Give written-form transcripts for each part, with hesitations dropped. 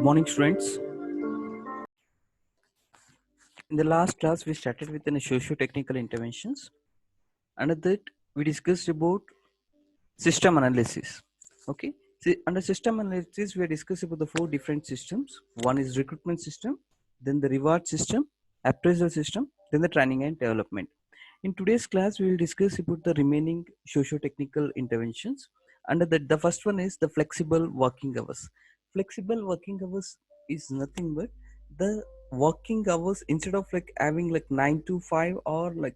Morning, students. In the last class, we started with the socio-technical interventions. Under that, we discussed about system analysis. Okay. See, under system analysis, we discussed about the four different systems. One is recruitment system, then the reward system, appraisal system, then the training and development. In today's class, we will discuss about the remaining socio-technical interventions. Under that, the first one is the flexible working hours. Flexible working hours is nothing but the working hours instead of like having like 9 to 5 or like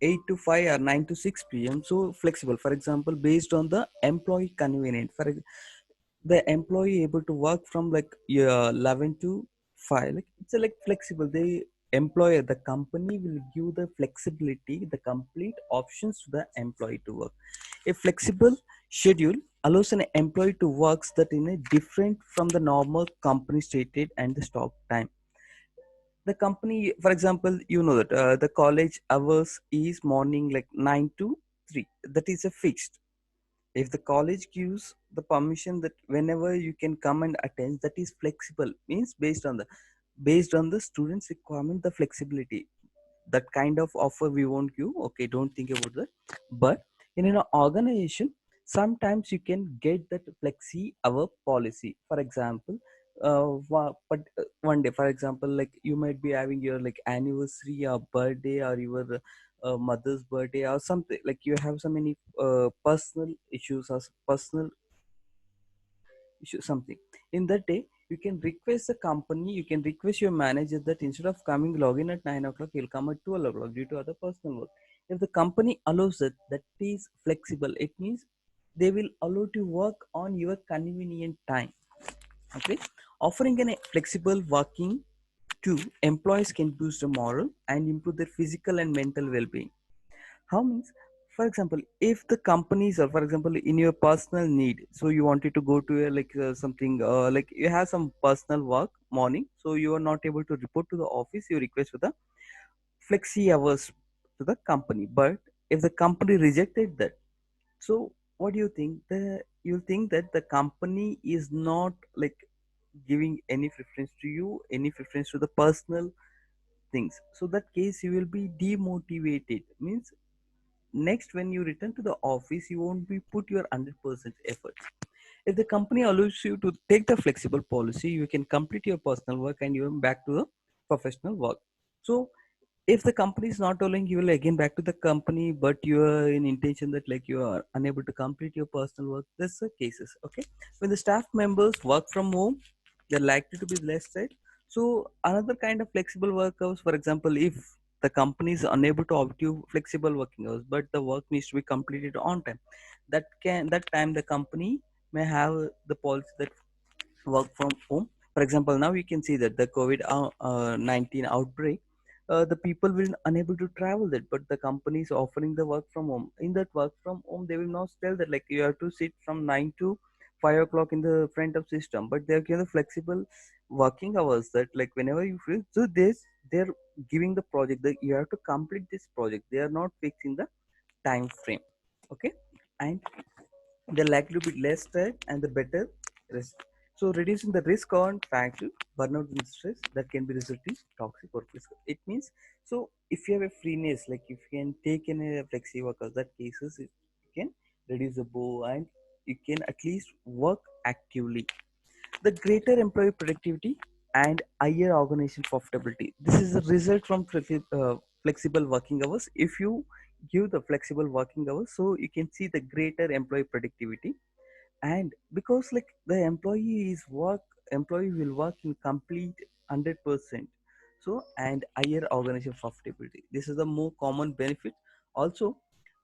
8 to 5 or 9 to 6 p.m. So flexible, for example, based on the employee convenient. The employee able to work from like 11 to 5, like it's a, like flexible. The employer, the company will give the flexibility, the complete options to the employee to work. A flexible schedule allows an employee to work that in a different from the normal company stated and the stop time. The company, for example, you know that the college hours is morning like 9 to 3, that is a fixed. If the college gives the permission that whenever you can come and attend, that is flexible, means based on the students requirement, the flexibility, that kind of offer we won't give. Okay, don't think about that. But in an organization, sometimes you can get that flexi hour policy. For example, but one day, for example, like you might be having your like anniversary or birthday or your mother's birthday or something, like you have so many personal issues or personal issue something. In that day, you can request the company, you can request your manager that instead of coming login at 9 o'clock, he'll come at 12 o'clock due to other personal work. If the company allows it, that is flexible. It means they will allow to work on your convenient time. Okay, offering a flexible working to employees can boost the moral and improve their physical and mental well-being. How means, for example, if the companies are, for example, in your personal need, so you wanted to go to a, like something like you have some personal work morning, so you are not able to report to the office, you request for the flexi hours to the company. But if the company rejected that, so what do you think? You think that the company is not like giving any preference to you, any preference to the personal things. So that case you will be demotivated. Means next when you return to the office, you won't be put your 100% effort. If the company allows you to take the flexible policy, you can complete your personal work and you're back to the professional work. So if the company is not allowing, you will again back to the company, but you are in intention that like you are unable to complete your personal work. That's the cases. Okay, when the staff members work from home, they're likely to be less said. So another kind of flexible work hours, for example, if the company is unable to offer you flexible working hours, but the work needs to be completed on time, that time the company may have the policy that work from home. For example, now you can see that the COVID 19 outbreak, the people will unable to travel that, but the company is offering the work from home. In that work from home, they will not tell that like you have to sit from 9 to 5 o'clock in the front of system, but they are giving the flexible working hours that like whenever you feel. So this, they're giving the project that you have to complete this project. They are not fixing the time frame. Okay, and they're likely to be less tired and the better rest. So reducing the risk on factor burnout and stress that can be resulting toxic workplace. It means, so if you have a freeness, like if you can take in a flexi workers, that cases you can reduce the bow and you can at least work actively. The greater employee productivity and higher organization profitability. This is a result from flexible working hours. If you give the flexible working hours, so you can see the greater employee productivity. And because like the employee will work in complete 100%. So and higher organization profitability, this is the more common benefit. Also,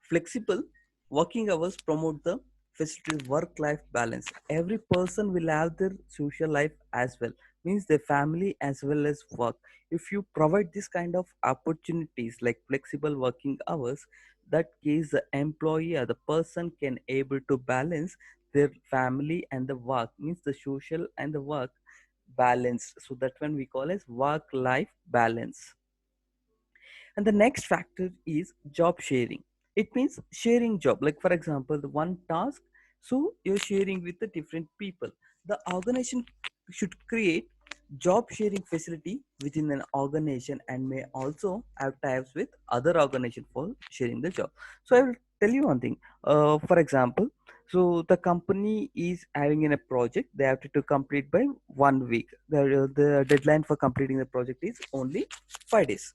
flexible working hours promote the facilitates work life balance. Every person will have their social life as well, means their family as well as work. If you provide this kind of opportunities like flexible working hours, that case the employee or the person can able to balance their family and the work, means the social and the work balance. So that one we call as work life balance. And the next factor is job sharing. It means sharing job, like for example the one task, so you're sharing with the different people. The organization should create job sharing facility within an organization and may also have ties with other organization for sharing the job. So I will tell you one thing. For example, so the company is having in a project, they have to complete by 1 week. The deadline for completing the project is only 5 days.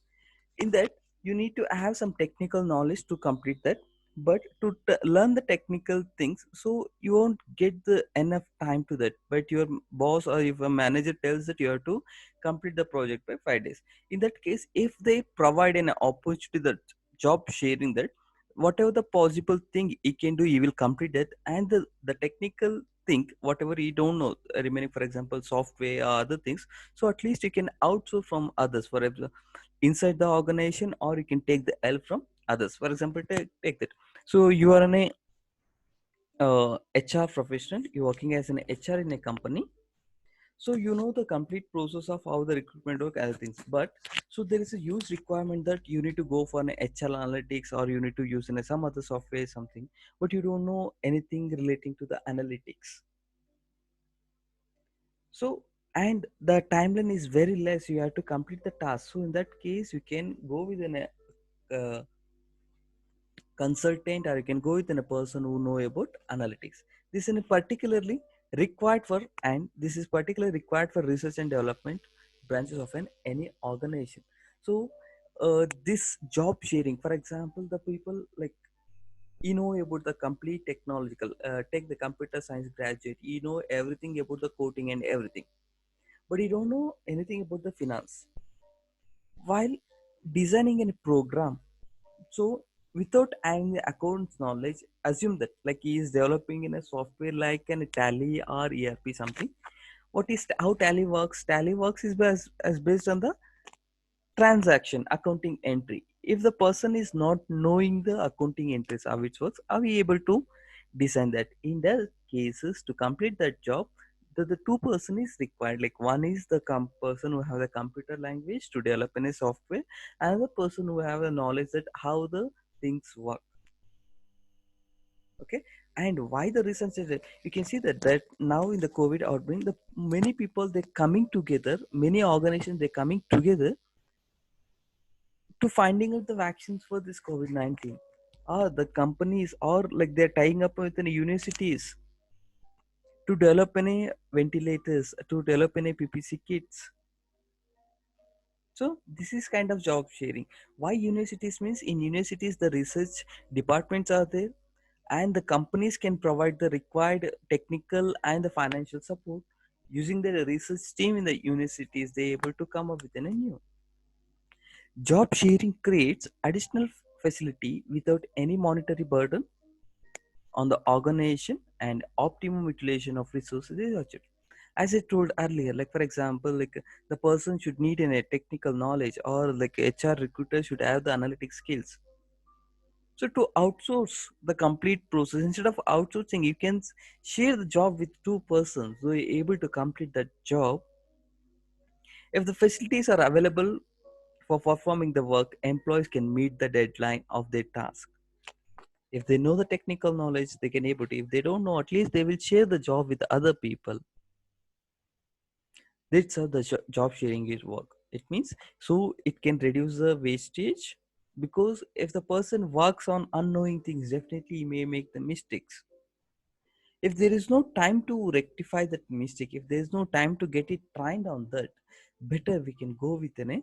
In that, you need to have some technical knowledge to complete that, but to learn the technical things, so you won't get the enough time to that, but your boss or if a manager tells that you have to complete the project by 5 days. In that case, if they provide an opportunity that job sharing, that whatever the possible thing he can do, he will complete it, and the technical thing whatever you don't know remaining, for example software or other things, so at least you can outsource from others, for example inside the organization, or you can take the help from others. For example, take that. So you are an HR professional, you're working as an HR in a company, so you know the complete process of how the recruitment work, other things, but so there is a huge requirement that you need to go for an HR analytics, or you need to use in some other software something, but you don't know anything relating to the analytics. So, and the timeline is very less, you have to complete the task, so in that case you can go with an consultant, or you can go with a person who know about analytics. This is particularly required for, and this is particularly required for research and development branches of an any organization. So this job sharing, for example, the people like you know about the complete technological take the computer science graduate, you know everything about the coding and everything, but you don't know anything about the finance while designing a program. So without having the accounts knowledge, assume that like he is developing in a software like an Tally or ERP something. What is how Tally works? Tally works is based on the transaction accounting entry. If the person is not knowing the accounting entries how it works, are we able to design that? In the cases to complete that job, the two person is required, like one is the person who have the computer language to develop in a software, and the person who have the knowledge that how the things work. Okay. And why the research is that you can see that now in the COVID outbreak, the many people they're coming together, many organizations they're coming together to finding out the vaccines for this COVID-19, or the companies, or like they're tying up with the universities to develop any ventilators, to develop any PPC kits. So this is kind of job sharing. Why universities means in universities the research departments are there, and the companies can provide the required technical and the financial support. Using the research team in the universities, they able to come up with a new job sharing creates additional facility without any monetary burden on the organization, and optimum utilization of resources is achieved. As I told earlier, like for example, like the person should need a technical knowledge, or like HR recruiter should have the analytic skills. So to outsource the complete process, instead of outsourcing, you can share the job with two persons who are able to complete that job. If the facilities are available for performing the work, employees can meet the deadline of their task. If they know the technical knowledge, they can able to. If they don't know, at least they will share the job with other people. That's how the job sharing is work. It means so it can reduce the wastage, because if the person works on unknowing things, definitely he may make the mistakes. If there is no time to rectify that mistake, if there is no time to get it trained on that, better we can go with a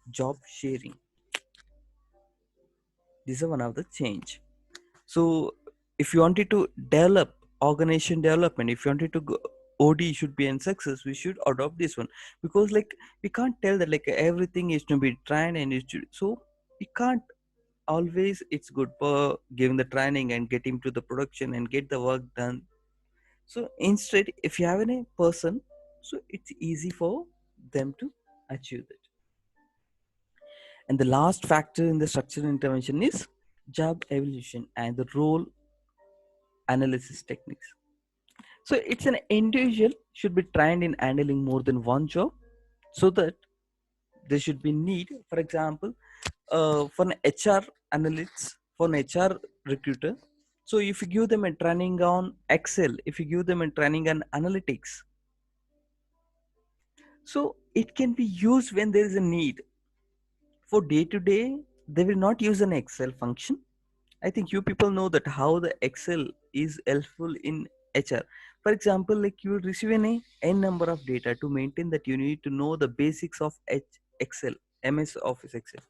job sharing. This is one of the change. So if you wanted to develop organization development, if you wanted to go, OD should be in success, we should adopt this one, because like we can't tell that like everything is to be trained and it should, so we can't always it's good for giving the training and get him to the production and get the work done. So instead, if you have any person, so it's easy for them to achieve that. And the last factor in the structural intervention is job evolution and the role analysis techniques. So it's an individual should be trained in handling more than one job, so that there should be need, for example, for an HR analyst, for an HR recruiter. So if you give them a training on Excel, if you give them a training on analytics, So it can be used when there is a need. For day to day, they will not use an Excel function. I think you people know that how the Excel is helpful in HR. For example, like you will receive n number of data. To maintain that, you need to know the basics of Excel, MS Office Excel.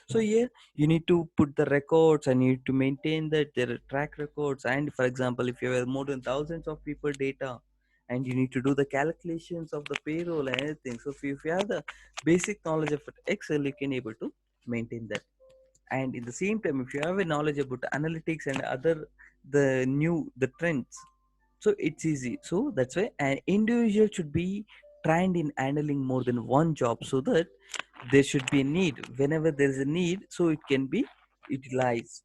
So here you need to put the records and you need to maintain that there are track records. And for example, if you have more than thousands of people data, and you need to do the calculations of the payroll and everything. So if you have the basic knowledge of Excel, you can able to maintain that. And in the same time, if you have a knowledge about analytics and other the trends, so it's easy. So that's why an individual should be trained in handling more than one job, so that there should be a need whenever there is a need, so it can be utilized.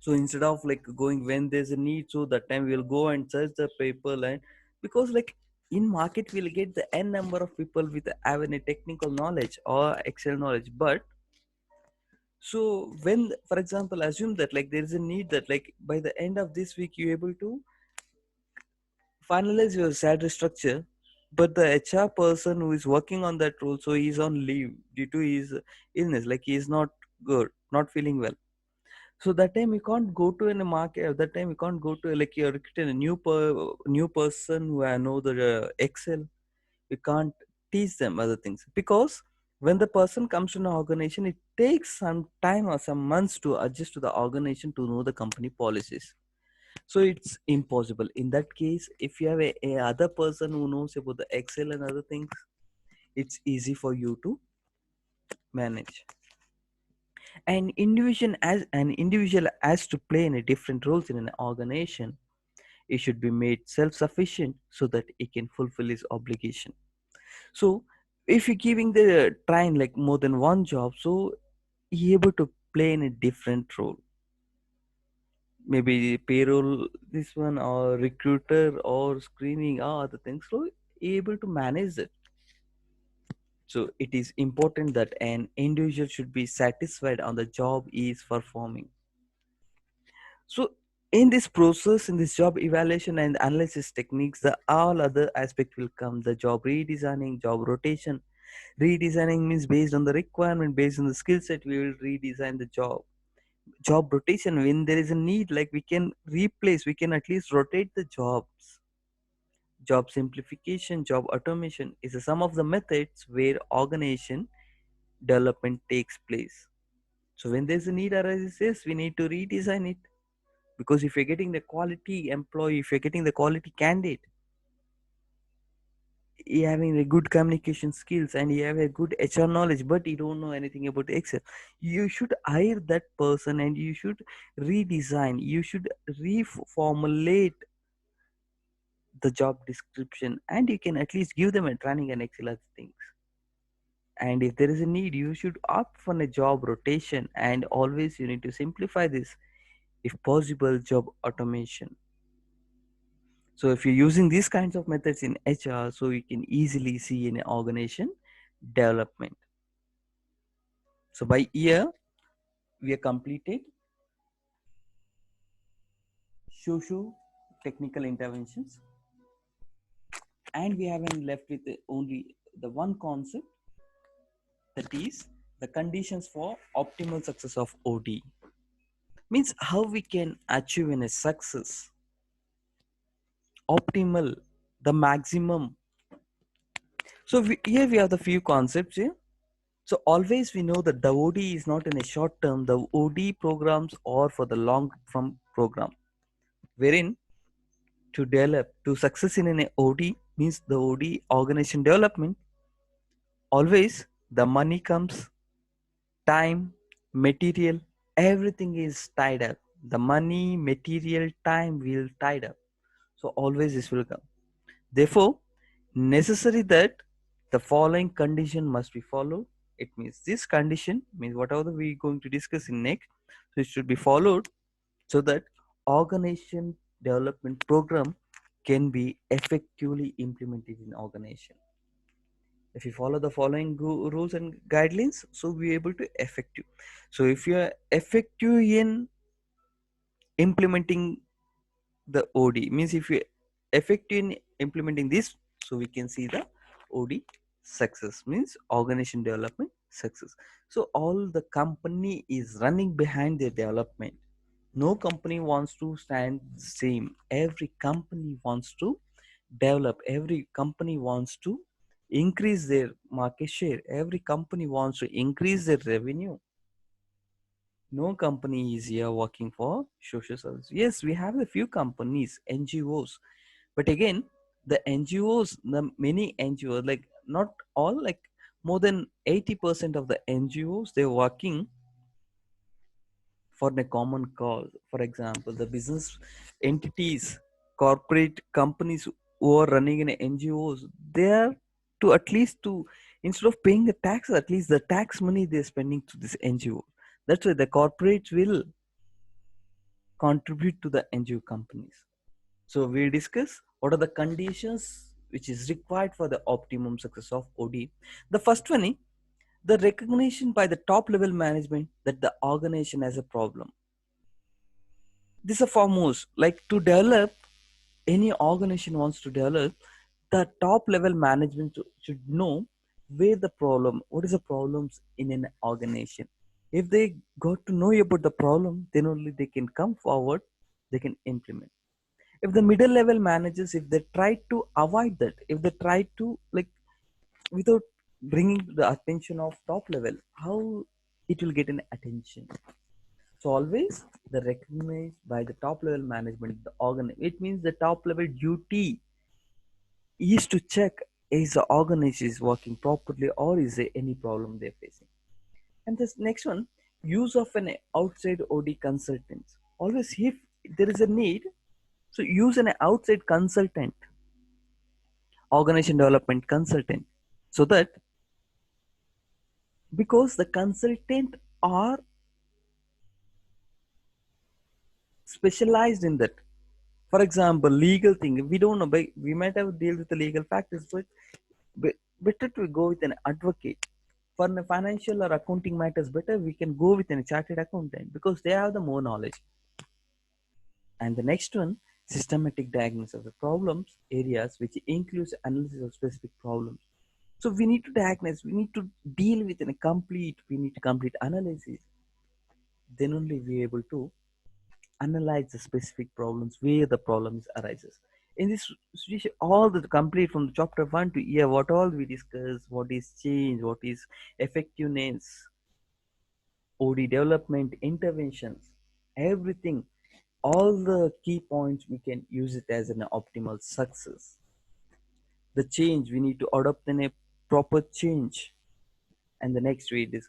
So instead of like going when there's a need, so that time we'll go and search the people. And because like in market we'll get the n number of people with having a technical knowledge or Excel knowledge. But so when, for example, assume that like there is a need that like by the end of this week you're able to finalize your salary structure, but the HR person who is working on that role, so he's on leave due to his illness, like he is not good, not feeling well. So that time you can't go to any market. At that time you can't go to like you're recruiting a new person who know the Excel. We can't teach them other things, because when the person comes to an organization, it takes some time or some months to adjust to the organization to know the company policies. So it's impossible in that case. If you have a other person who knows about the Excel and other things, it's easy for you to manage. An individual has to play in a different roles in an organization. He should be made self-sufficient so that he can fulfill his obligation. So if you're giving the train like more than one job, so he able to play in a different role. Maybe payroll, this one, or recruiter, or screening, or other things. So he able to manage it. So it is important that an individual should be satisfied on the job he is performing. So in this process, in this job evaluation and analysis techniques, the all other aspect will come. The job redesigning, job rotation. Redesigning means based on the requirement, based on the skill set, we will redesign the job. Job rotation, when there is a need, like we can replace, we can at least rotate the jobs. Job simplification, job automation is a sum of the methods where organization development takes place. So when there's a need arises, yes, we need to redesign it. Because if you're getting the quality employee, if you're getting the quality candidate, you having a good communication skills and you have a good HR knowledge, but you don't know anything about Excel, you should hire that person and you should redesign, you should reformulate the job description, and you can at least give them a training and Excel other things. And if there is a need, you should opt for a job rotation, and always you need to simplify this, if possible, job automation. So if you're using these kinds of methods in HR, so you can easily see in an organization development. So by year, we have completed socio technical interventions, and we haven't left with only the one concept, that is the conditions for optimal success of OD. Means how we can achieve in a success, optimal, the maximum. So here we have the few concepts here. So always we know that the OD is not in a short term. The OD programs are for the long term program, wherein to develop to success in an OD means the OD organization development. Always the money comes, time, material, everything is tied up. The money, material, time will tied up. So always this will come. Therefore, necessary that the following condition must be followed. It means this condition means whatever we are going to discuss in next, so it should be followed, so that organization development program can be effectively implemented in organization. If you follow the following rules and guidelines, so we are able to effective. So if you are effective in implementing the OD, means if you are effective in implementing this, so we can see the OD success means organization development success. So all the company is running behind their development. No company wants to stand same. Every company wants to develop. Every company wants to increase their market share. Every company wants to increase their revenue. No company is here working for social service. Yes, we have a few companies, NGOs, but again, the NGOs, the many NGOs, like not all, like more than 80% of the NGOs, they're working for a common cause. For example, the business entities, corporate companies who are running in NGOs, they are to at least to instead of paying the tax, at least the tax money they're spending to this NGO. That's why the corporates will contribute to the NGO companies. So we discuss what are the conditions which is required for the optimum success of OD. The first one is the recognition by the top level management that the organization has a problem. This is foremost, like to develop, any organization wants to develop, the top level management should know where the problem, what is the problems in an organization. If they got to know about the problem, then only they can come forward, they can implement. If the middle level managers, if they try to avoid that, if they try to like without bringing the attention of top level, how it will get an attention. So always the recognized by the top level management, the organ. It means the top level duty is to check is the organization is working properly or is there any problem they're facing. And this next one, use of an outside OD consultant. Always if there is a need, so use an outside consultant, organization development consultant, so that because the consultant are specialized in that. For example, legal thing, we don't know, but we might have deal with the legal factors, but better to go with an advocate. For the financial or accounting matters, better we can go with a chartered accountant because they have the more knowledge. And the next one, systematic diagnosis of the problems areas, which includes analysis of specific problems. So we need to diagnose, we need to deal with a complete, we need to complete analysis. Then only we are able to analyze the specific problems where the problems arises. In this situation, all the complete from the chapter 1 to here, what all we discuss, what is change, what is effectiveness, OD development, interventions, everything, all the key points we can use it as an optimal success. The change we need to adopt in a proper change. And the next way is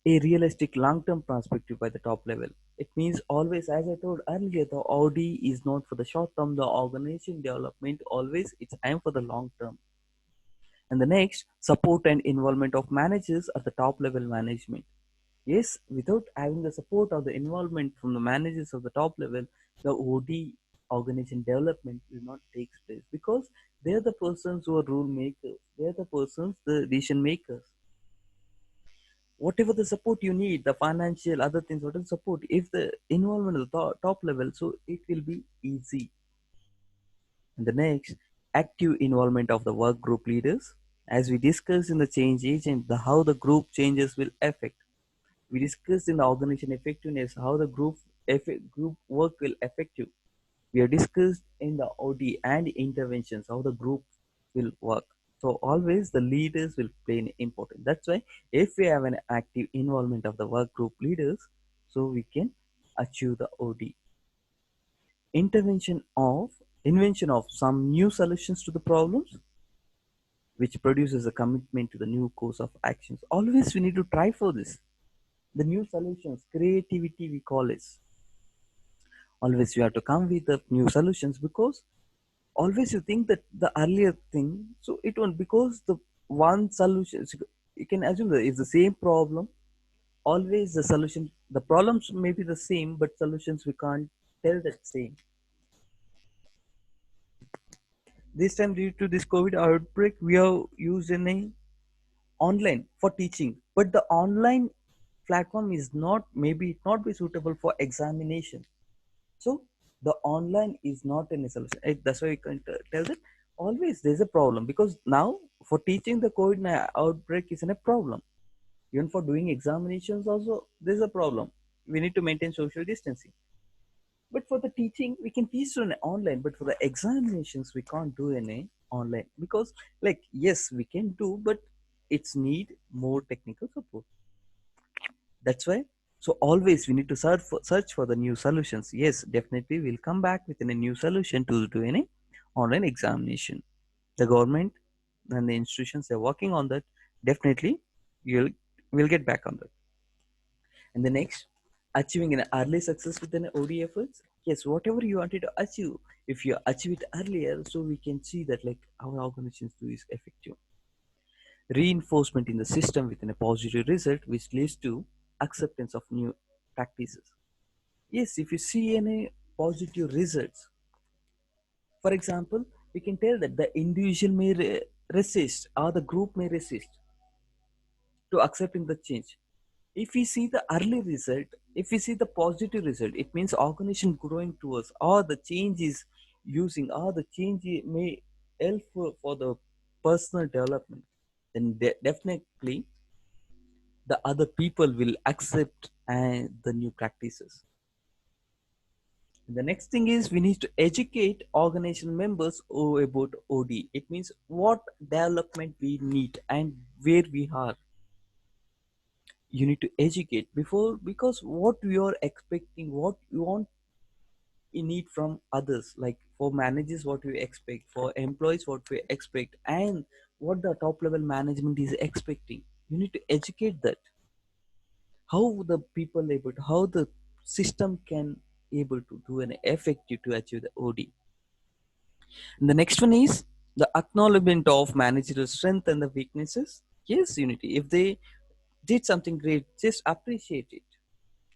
a realistic long-term perspective by the top level. It means always, as I told earlier, the OD is not for the short term, the organization development always it's aim for the long term. And the next, support and involvement of managers at the top level management. Yes, without having the support or the involvement from the managers of the top level, the OD organization development will not take place because they're the persons who are rule makers. They're the persons, the decision makers. Whatever the support you need, the financial, other things, whatever support, if the involvement at the top level, so it will be easy. And the next, active involvement of the work group leaders. As we discussed in the change agent, the how the group changes will affect. We discussed in the organization effectiveness how the group work will affect you. We have discussed in the OD and interventions how the group will work. So always the leaders will play an important. That's why if we have an active involvement of the work group leaders, so we can achieve the OD. Intervention of Invention of some new solutions to the problems, which produces a commitment to the new course of actions. Always we need to try for this. The new solutions, creativity we call it. Always you have to come with the new solutions because always you think that the earlier thing, so it won't, because the one solution, so you can assume that it's the same problem, always the solution, the problems may be the same but solutions we can't tell that same. This time due to this COVID outbreak we are using a online for teaching, but the online platform is not, maybe it not be suitable for examination. So the online is not any solution. That's why you can tell that always there's a problem, because now for teaching the COVID outbreak isn't a problem. Even for doing examinations also there's a problem. We need to maintain social distancing. But for the teaching, we can teach on online. But for the examinations, we can't do any online, because, like, yes, we can do, but it's need more technical support. That's why. So always we need to search for the new solutions. Yes, definitely we'll come back with a new solution to do any online examination. The government and the institutions are working on that. Definitely, you'll we'll get back on that. And the next, achieving an early success with an OD efforts. Yes, whatever you wanted to achieve, if you achieve it earlier, so we can see that like our organizations do is effective. Reinforcement in the system within a positive result, which leads to acceptance of new practices. Yes, if you see any positive results, for example, we can tell that the individual may resist or the group may resist to accepting the change. If we see the early result, if we see the positive result, it means organization growing towards, or the change is using, or the change may help for the personal development, then definitely the other people will accept the new practices. The next thing is we need to educate organization members about OD. It means what development we need and where we are. You need to educate before, because what we are expecting, what you want, you need from others, like for managers what we expect, for employees what we expect, and what the top level management is expecting. You need to educate that, how the people able to, how the system can able to do an effective to achieve the OD. And the next one is the acknowledgement of managerial strength and the weaknesses. Yes, unity, if they did something great, just appreciate it,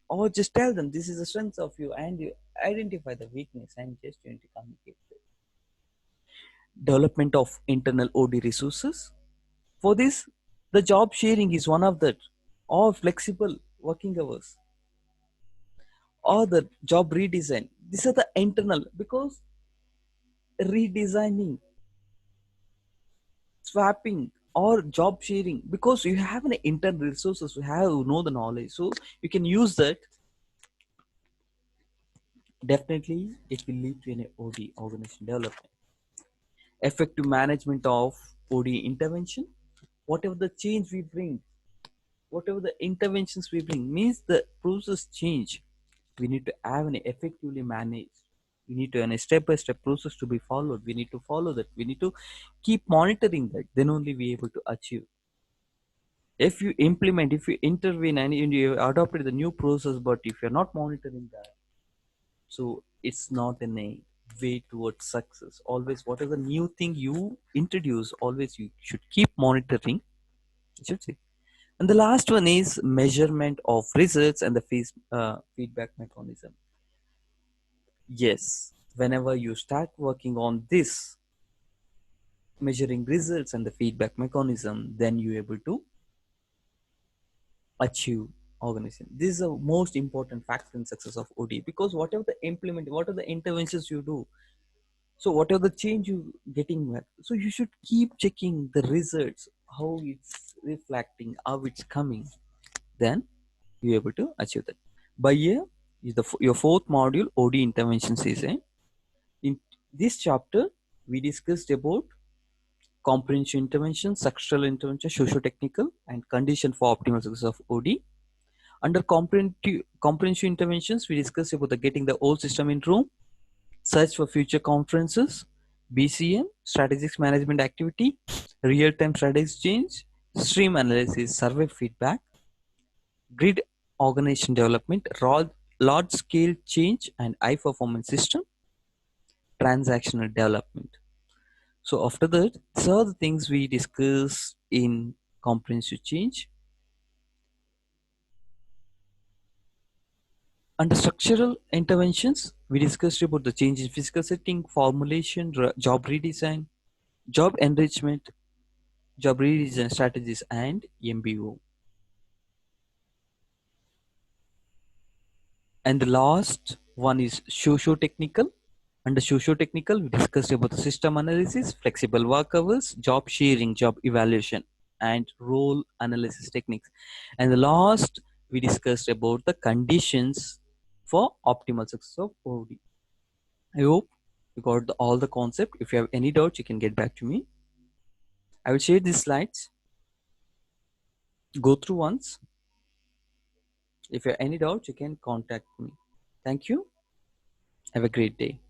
or just tell them this is the strength of you, and you identify the weakness and just you need to communicate it. Development of internal OD resources. For this, the job sharing is one of that, or flexible working hours, or the job redesign. These are the internal, because redesigning, swapping, or job sharing, because you have an internal resources, you have know the knowledge, so you can use that. Definitely, it will lead to an OD, organization development. Effective management of OD intervention. Whatever the change we bring, whatever the interventions we bring, means the process change. We need to have an effectively managed. We need to have a step-by-step process to be followed. We need to follow that. We need to keep monitoring that. Then only we able to achieve. If you implement, if you intervene and you adopted the new process, but if you're not monitoring that, so it's not in a way towards success. Always, whatever new thing you introduce, always you should keep monitoring. You should see. And the last one is measurement of results and the feedback mechanism. Yes, whenever you start working on this, measuring results and the feedback mechanism, then you're able to achieve organization. This is the most important factor in success of OD, because whatever the implement, what are the interventions you do, so whatever the change you getting with, so you should keep checking the results, how it's reflecting, how it's coming. Then you're able to achieve that. By here is your fourth module, OD intervention season. In this chapter, we discussed about comprehensive intervention, structural intervention, socio-technical, and condition for optimal success of OD. Under comprehensive interventions, we discussed about the getting the old system in room, search for future conferences, BCM, strategic management activity, real-time strategies change, stream analysis, survey feedback, grid organization development, large-scale change and high performance system, transactional development. So after that, these are the things we discuss in comprehensive change. Under structural interventions, we discussed about the change in physical setting, formulation, job redesign, job enrichment, job redesign strategies, and MBO. And the last one is socio-technical. Under socio-technical, we discussed about the system analysis, flexible work hours, job sharing, job evaluation, and role analysis techniques. And the last, we discussed about the conditions for optimal success of OD. I hope you got all the concept. If you have any doubts, you can get back to me. I will share these slides. Go through once. If you have any doubts, you can contact me. Thank you. Have a great day.